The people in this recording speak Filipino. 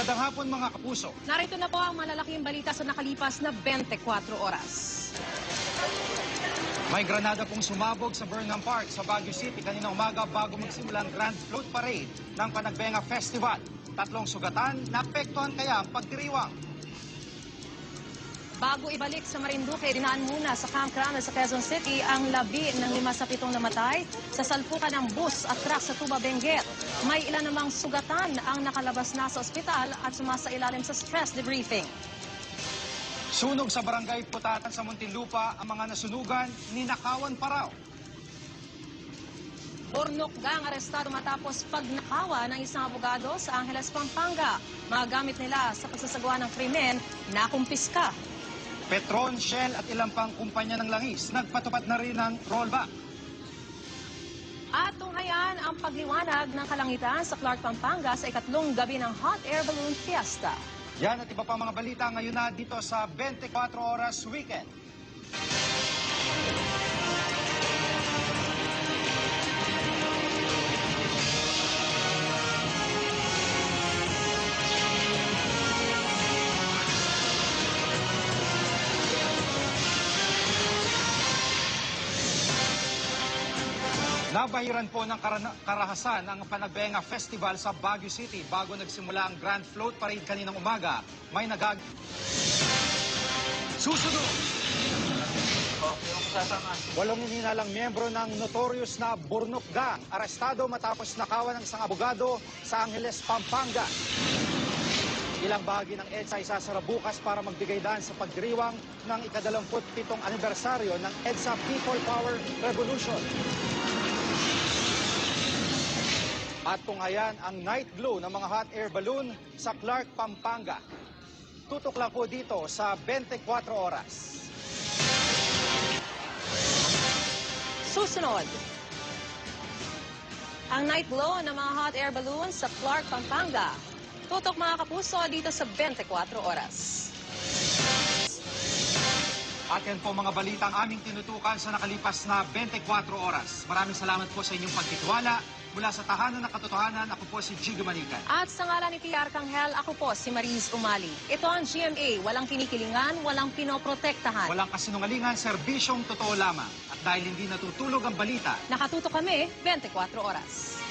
Magandang hapon mga kapuso. Narito na po ang malalaking balita sa nakalipas na 24 oras. May granada pong sumabog sa Burnham Park sa Baguio City kanina umaga bago magsimula ang Grand Float Parade ng Panagbenga Festival. 3 sugatan, naapektuhan kaya ang pagdiriwang. Bago ibalik sa Marinduque, dinaan muna sa Camp Crame sa Quezon City ang 11 ng 5 sa 7 namatay sa salpukan ng bus at truck sa Tuba, Benguet. May ilan namang sugatan ang nakalabas na sa ospital at sumasailalim sa stress debriefing. Sunog sa barangay Putatan sa Muntinlupa, ang mga nasunugan, ninakawan pa raw. Bornokgang arestado matapos pagnakawan ng isang abogado sa Angeles, Pampanga. Mga gamit nila sa pagsasagawa ng krimen, nakumpiska. Petron, Shell at ilang pang kumpanya ng langis, nagpatupad na rin ng rollback. At tunghayan ang pagliwanag ng kalangitan sa Clark, Pampanga sa ikatlong gabi ng Hot Air Balloon Fiesta. Yan at iba pa mga balita ngayon na dito sa 24 Oras Weekend. Nabahiran po ng karahasan ang Panagbenga Festival sa Baguio City bago nagsimula ang Grand Float Parade kaninang umaga. May Susunod! 8 ininalang miyembro ng notorious na Burnok Gang arestado matapos nakawan ng isang abogado sa Angeles, Pampanga. Ilang bahagi ng EDSA isasara bukas para magbigay daan sa pagdiriwang ng ika-27 anibersaryo ng EDSA People Power Revolution. At tunghayan ang night glow ng mga hot air balloon sa Clark, Pampanga. Tutok lang po dito sa 24 oras. Susunod, ang night glow ng mga hot air balloons sa Clark, Pampanga. Tutok mga kapuso dito sa 24 oras. At yan po mga balita ang aming tinutukan sa nakalipas na 24 oras. Maraming salamat po sa inyong pagtitiwala. Mula sa Tahanan ng Katotohanan, ako po si Jigo Manikan. At sa ngalan ni Tia Arcangel, ako po si Mariz Umali. Ito ang GMA, walang kinikilingan, walang pinoprotektahan. Walang kasinungalingan, serbisyong totoo lamang. At dahil hindi natutulog ang balita, Nakatutok kami 24 oras.